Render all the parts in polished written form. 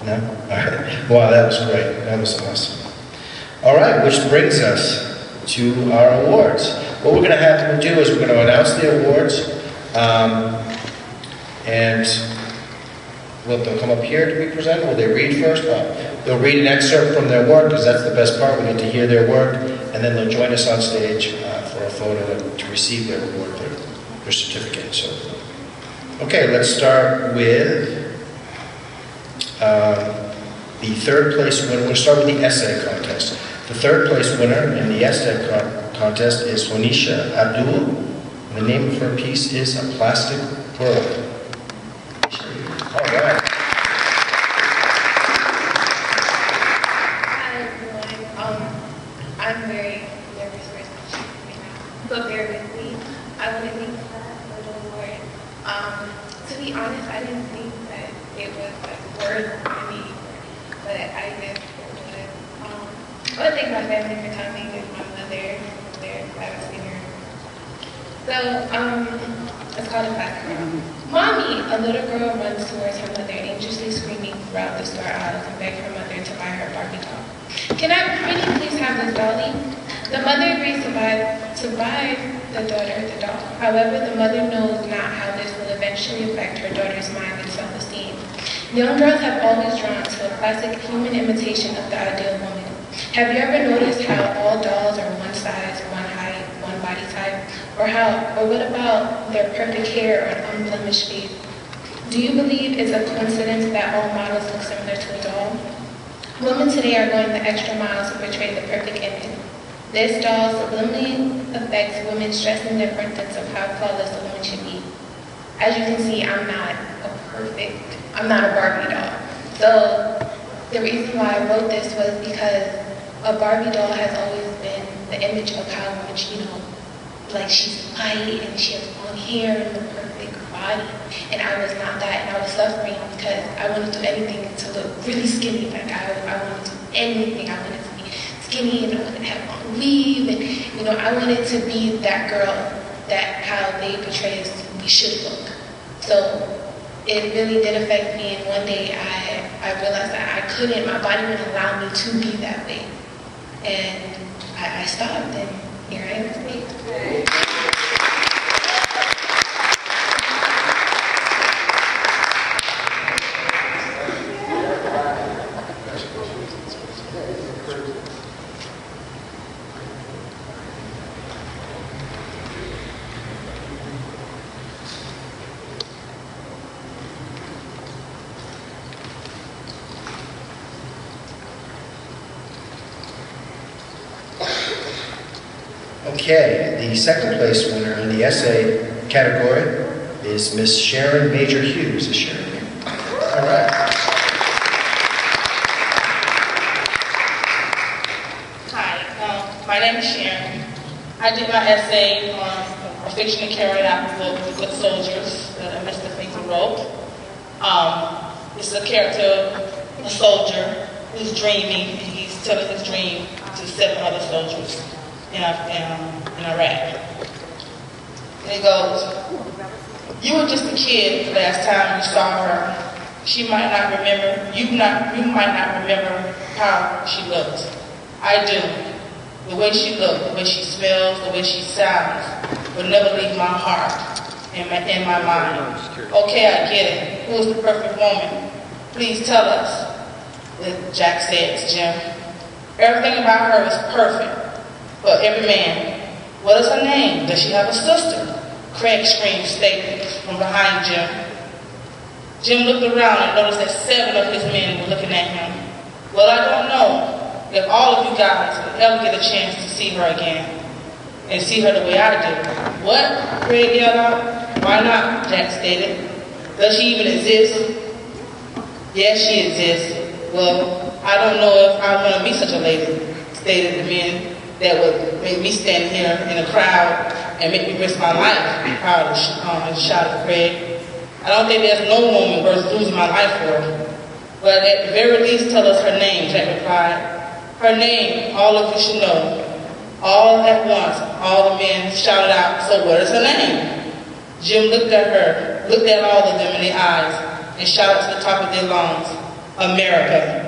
No? All right. Wow, that was great. That was awesome. All right, which brings us to our awards. What we're going to have them do is we're going to announce the awards, and they'll come up here to be presented. Will they read first? They'll read an excerpt from their work, because that's the best part. We get to hear their work, and then they'll join us on stage for a photo to receive their award, their certificate. So, okay, let's start with the third place winner. We'll start with the essay contest. The third place winner in the essay contest is Honisha Abdul. The name of her piece is A Plastic World. All right. Hi everyone. I'm very nervous for this right now, but bear with me. I want to thank you for the award. To be honest, I didn't think that it was worth me, but I just would. I want to thank my family for coming, and my mother, I was here. So, it's called A Plastic World. Mommy, a little girl runs towards her mother, anxiously screaming throughout the store aisles and begs her mother to buy her a Barbie doll. Can I really please have this dolly? The mother agrees to buy the daughter the doll. However, the mother knows not how this will eventually affect her daughter's mind and self-esteem. Young girls have always drawn to a classic human imitation of the ideal woman. Have you ever noticed how all dolls are one size, one height, one body type? Or what about their perfect hair or unblemished face? Do you believe it's a coincidence that all models look similar to a doll? Women today are going the extra mile to portray the perfect image. This doll subliminally affects women, stressing the importance of how flawless a woman should be. As you can see, I'm not a Barbie doll. So the reason why I wrote this was because a Barbie doll has always been the image of how a woman, like she's white and she has long hair and the perfect body. And I was not that, and I was suffering because I wanted to do anything to look really skinny. Like I wanted to do anything. I wanted to be skinny and I wanted to have long weave, and I wanted to be that girl that how they portray us we should look. So it really did affect me, and one day I realized that I couldn't, my body wouldn't allow me to be that way. And I stopped, and here I am today. Okay, the second place winner in the essay category is Miss Sharon Major Hughes. Is Sharon here? All right. Hi, my name is Sharon. I did my essay on a fictional character out of the Good Soldiers that Mr. Meeker wrote. It's a character, a soldier, who's dreaming, and he's telling his dream to 7 other soldiers in Iraq. And it goes, you were just a kid the last time you saw her. She might not remember, you might not remember how she looked. I do. The way she looked, the way she smells, the way she sounds will never leave my heart and in my mind. Okay, I get it. Who is the perfect woman? Please tell us. Jack says, Jim. Everything about her is perfect. But every man, what is her name? Does she have a sister? Craig screamed statement from behind Jim. Jim looked around and noticed that 7 of his men were looking at him. Well, I don't know if all of you guys will ever get a chance to see her again and see her the way I do. What? Craig yelled out. Why not? Jack stated. Does she even exist? Yes, she exists. Well, I don't know if I want to be such a lady, stated the men that would make me stand here in a crowd and make me risk my life, proud and shouted Craig. I don't think there's no woman worth losing my life for. But at the very least, tell us her name, Jack replied. Her name, all of you should know. All at once, all the men shouted out, so what is her name? Jim looked at her, looked at all of them in the eyes, and shouted to the top of their lungs, America.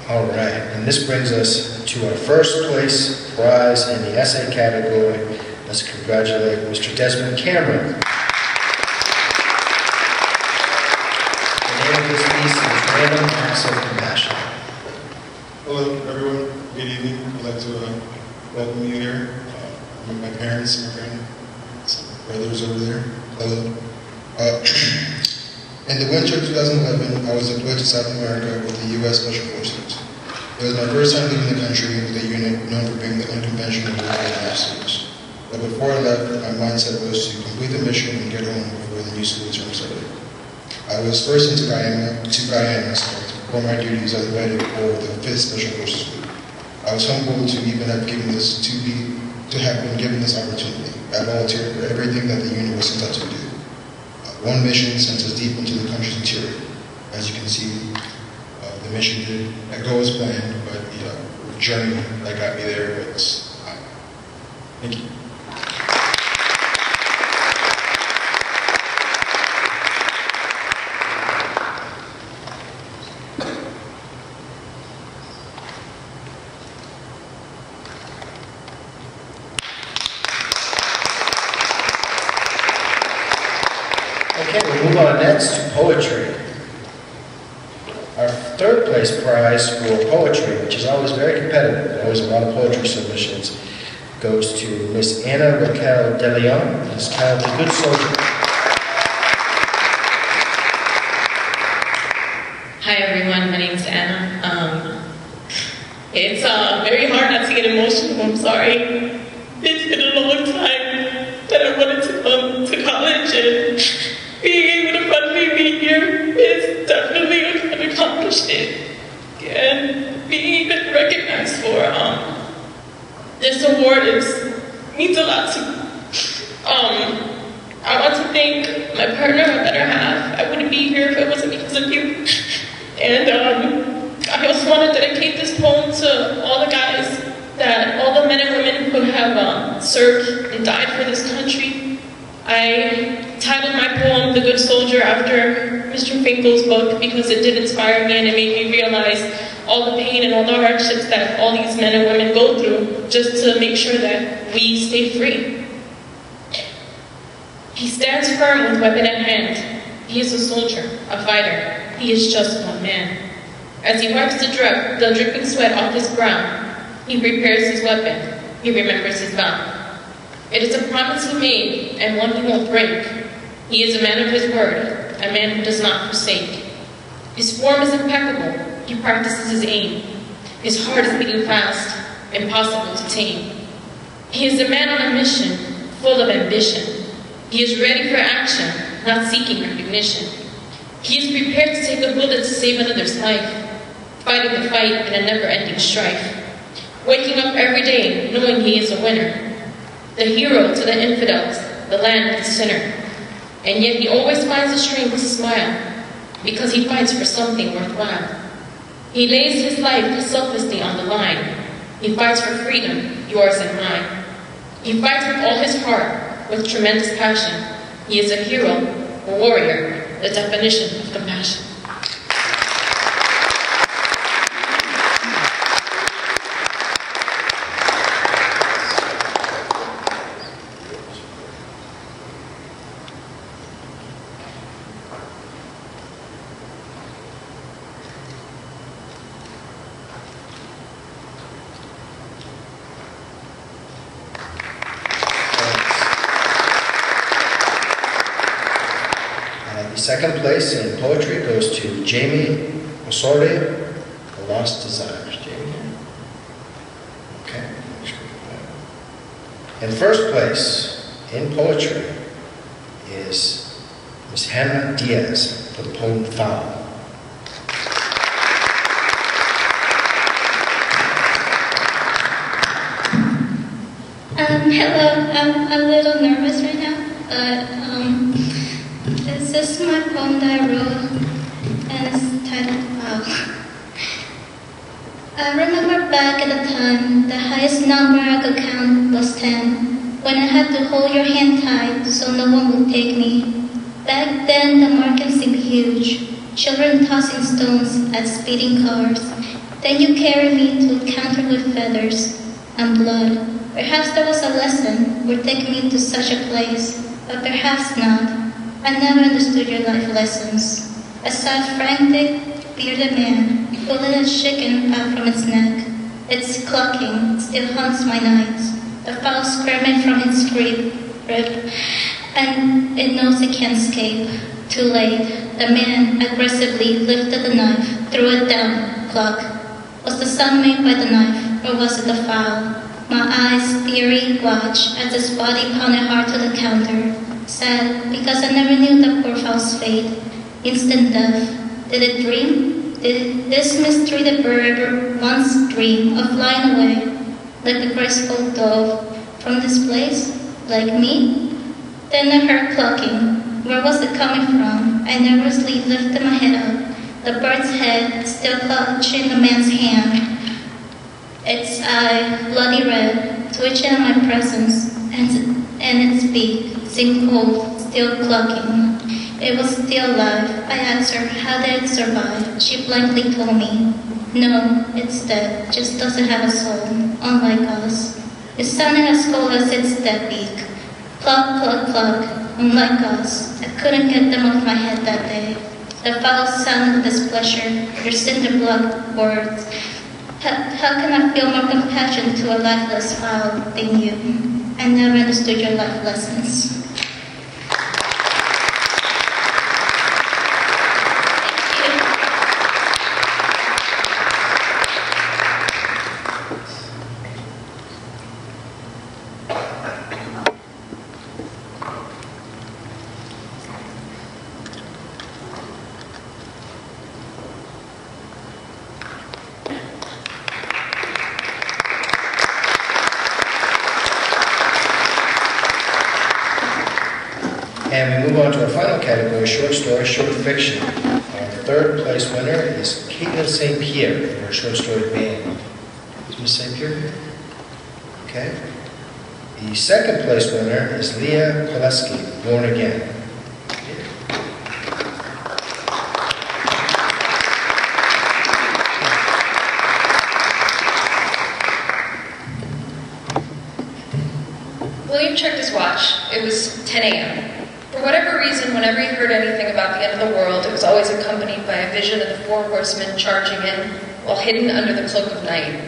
All right, and this brings us to our first place prize in the essay category. Let's congratulate Mr. Desmond Cameron. The name of this piece is Random Acts of Compassion. Hello, everyone. Good evening. I'd like to welcome you here. With my parents, my brothers over there. Hello. In the winter of 2011, I was deployed to South America with the U.S. Special Forces. It was my first time leaving the country with a unit known for being the unconventional warrior officers. But before I left, my mindset was to complete the mission and get home before the new school term started. I was first into Guyana to perform my duties as a medic for the 5th Special Forces Group. I was humbled to even have been given this opportunity. I volunteered for everything that the unit was sent out to do. One mission sent us deep into the country's interior. As you can see, the mission didn't go as planned, but the journey that got me there was high. Thank you. Okay, we'll move on next to poetry. Our third place prize for poetry, which is always very competitive, there's always a lot of poetry submissions, goes to Miss Anna Raquel De Leon. It's titled The Good Soldier. Hi everyone, my name is Anna. It's very hard not to get emotional, I'm sorry. It's been a long time that I wanted to come to college, and being able to finally be here is definitely an accomplishment. And being even recognized for this award means a lot to me. I want to thank my partner, my better half. I wouldn't be here if it wasn't because of you. And I also want to dedicate this poem to all the guys, all the men and women who have served and died for this country. I titled my poem The Good Soldier after Mr. Finkel's book because it did inspire me and it made me realize all the pain and all the hardships that all these men and women go through just to make sure that we stay free. He stands firm with weapon at hand. He is a soldier, a fighter. He is just one man. As he wipes the dripping sweat off his brow, he prepares his weapon. He remembers his vow. It is a promise he made, and one he won't break. He is a man of his word, a man who does not forsake. His form is impeccable. He practices his aim. His heart is beating fast, impossible to tame. He is a man on a mission, full of ambition. He is ready for action, not seeking recognition. He is prepared to take a bullet to save another's life, fighting the fight in a never-ending strife. Waking up every day knowing he is a winner. The hero to the infidels, the land of the sinner. And yet he always finds the strength to smile, because he fights for something worthwhile. He lays his life selflessly on the line. He fights for freedom, yours and mine. He fights with all his heart, with tremendous passion. He is a hero, a warrior, the definition of compassion. Second place in poetry goes to Jamie Osorio, The Lost Desires. Jamie? Okay. And first place in poetry is Miss Hannah Diaz for the poem Foul. I Hello, I'm a little nervous right now, but this is my poem that I wrote, and it's titled Wow. I remember back at the time, the highest number I could count was 10, when I had to hold your hand tight so no one would take me. Back then, the market seemed huge, children tossing stones at speeding cars. Then you carried me to a counter with feathers and blood. Perhaps that was a lesson, were taking me to such a place, but perhaps not. I never understood your life lessons. I saw a frantic, bearded man, pulling a chicken out from its neck. Its clucking still haunts my nights. The fowl screaming from its rib, and it knows it can't escape. Too late, the man aggressively lifted the knife, threw it down. Cluck. Was the sound made by the knife, or was it the fowl? My eyes, teary, watch as his body pounded hard to the counter. Sad, because I never knew the poor fowl's fate. Instant death. Did it dream? Did this mistreated bird ever once dream of flying away, like a graceful dove, from this place? Like me? Then I heard clucking. Where was it coming from? I nervously lifted my head up. The bird's head still clutching the man's hand. Its eye, bloody red, twitching in my presence, and its beak seemed cold, still clucking. It was still alive. I asked her, how did it survive? She blankly told me, no, it's dead, just doesn't have a soul, unlike us. It sounded as cold as its dead beak. Cluck, cluck, cluck, unlike us. I couldn't get them off my head that day. The foul sound of displeasure, your cinder blood words. How can I feel more compassion to a lifeless fowl than you? I never understood your life lessons. And we move on to our final category, short story, short fiction. Our third place winner is Caitlin St. Pierre for her short story Band. Is Ms. St. Pierre here? Okay. The second place winner is Leah Koleski, Born Again. William checked his watch. It was 10 a.m. For whatever reason, whenever he heard anything about the end of the world, it was always accompanied by a vision of the four horsemen charging in while hidden under the cloak of night.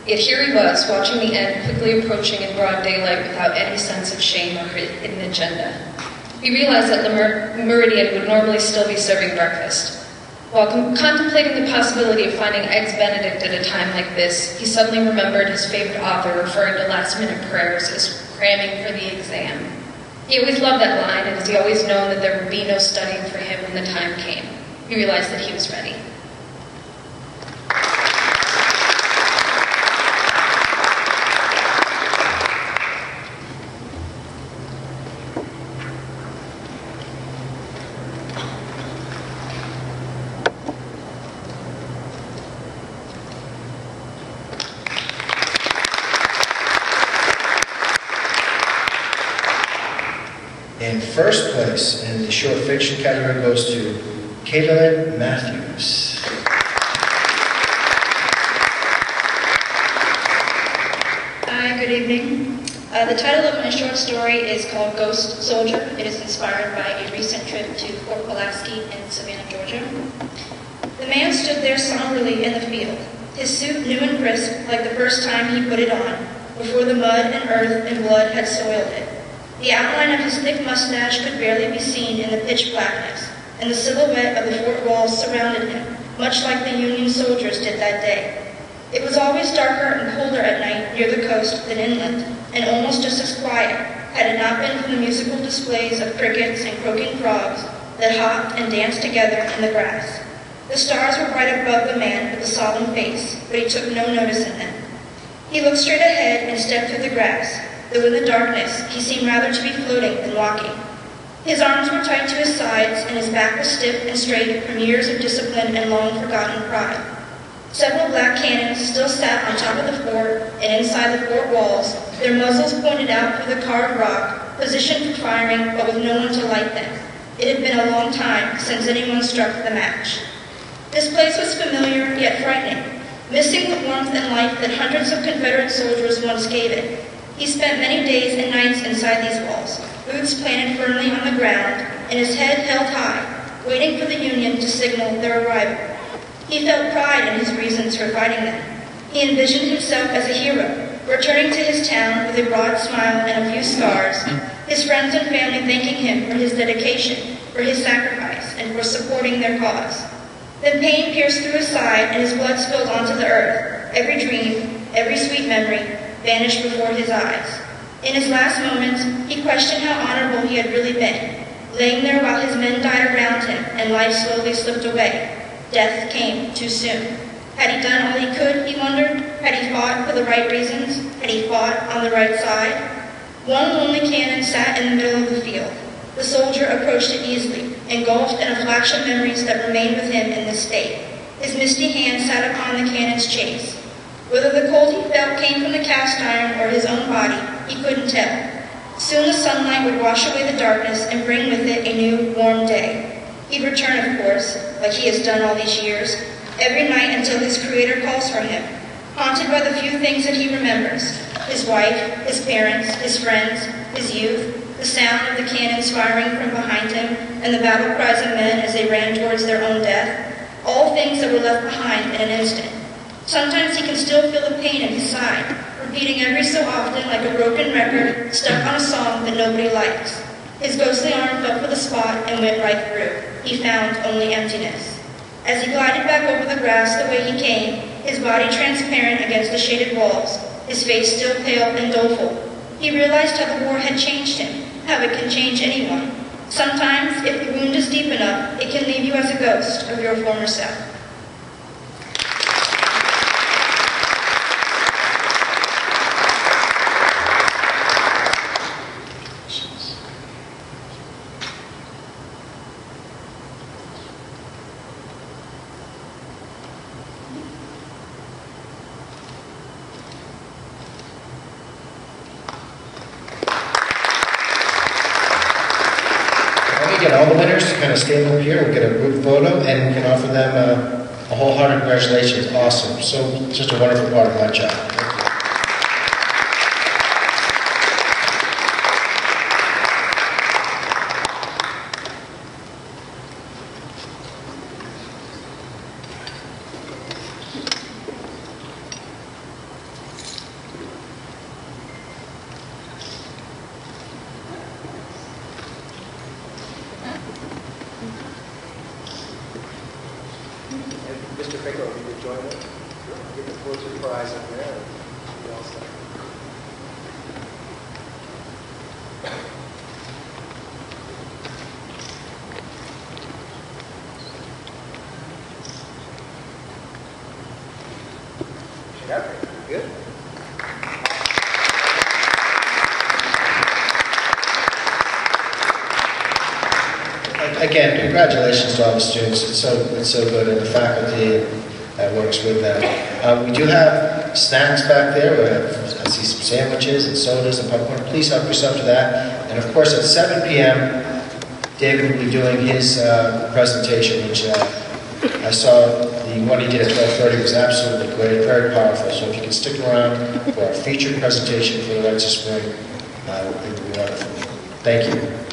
Yet here he was, watching the end quickly approaching in broad daylight without any sense of shame or hidden agenda. He realized that the Meridian would normally still be serving breakfast. While contemplating the possibility of finding Eggs Benedict at a time like this, he suddenly remembered his favorite author referring to last-minute prayers as cramming for the exam. He always loved that line, and as he always known that there would be no studying for him when the time came, he realized that he was ready. And first place in the short fiction category goes to Caitlin Matthews. Hi, good evening. The title of my short story is called Ghost Soldier. It is inspired by a recent trip to Fort Pulaski in Savannah, Georgia. The man stood there somberly in the field, his suit new and crisp like the first time he put it on, before the mud and earth and blood had soiled it. The outline of his thick mustache could barely be seen in the pitch blackness, and the silhouette of the fort walls surrounded him, much like the Union soldiers did that day. It was always darker and colder at night near the coast than inland, and almost just as quiet, had it not been for the musical displays of crickets and croaking frogs that hopped and danced together in the grass. The stars were right above the man with the solemn face, but he took no notice of them. He looked straight ahead and stepped through the grass. though in the darkness he seemed rather to be floating than walking. His arms were tight to his sides, and his back was stiff and straight from years of discipline and long-forgotten pride. Several black cannons still sat on top of the fort and inside the fort walls, their muzzles pointed out through the carved rock, positioned for firing, but with no one to light them. It had been a long time since anyone struck the match. This place was familiar, yet frightening, missing the warmth and life that hundreds of Confederate soldiers once gave it. He spent many days and nights inside these walls, boots planted firmly on the ground, and his head held high, waiting for the Union to signal their arrival. He felt pride in his reasons for fighting them. He envisioned himself as a hero, returning to his town with a broad smile and a few scars, his friends and family thanking him for his dedication, for his sacrifice, and for supporting their cause. Then pain pierced through his side, and his blood spilled onto the earth. Every dream, every sweet memory, vanished before his eyes. In his last moments, he questioned how honorable he had really been, laying there while his men died around him and life slowly slipped away. Death came too soon. Had he done all he could, he wondered? Had he fought for the right reasons? Had he fought on the right side? One lonely cannon sat in the middle of the field. The soldier approached it easily, engulfed in a flash of memories that remained with him in this state. His misty hand sat upon the cannon's chase. Whether the cold he felt came from the cast iron or his own body, he couldn't tell. Soon the sunlight would wash away the darkness and bring with it a new, warm day. He'd return, of course, like he has done all these years, every night until his Creator calls for him, haunted by the few things that he remembers: his wife, his parents, his friends, his youth, the sound of the cannons firing from behind him, and the battle cries of men as they ran towards their own death, all things that were left behind in an instant. Sometimes he can still feel the pain in his side, repeating every so often like a broken record stuck on a song that nobody likes. His ghostly arm felt for the spot and went right through. He found only emptiness. As he glided back over the grass the way he came, his body transparent against the shaded walls, his face still pale and doleful, he realized how the war had changed him, how it can change anyone. Sometimes, if the wound is deep enough, it can leave you as a ghost of your former self. Get all the winners to kind of stand up here. We'll get a group photo and we can offer them a wholehearted congratulations. Awesome. So just a wonderful part of my job. Mr. Meeker, if you could join us, get the Pulitzer Prize up there. And be all set. Good. Again, congratulations to all the students. It's so good, and the faculty that works with them. We do have snacks back there. I see some sandwiches and sodas and popcorn. Please help yourself to that. And of course, at 7 p.m., David will be doing his presentation, which I saw the one he did at 12:30 was absolutely great, very powerful. So if you can stick around for our featured presentation for the wRites of Spring, it would be wonderful. Thank you.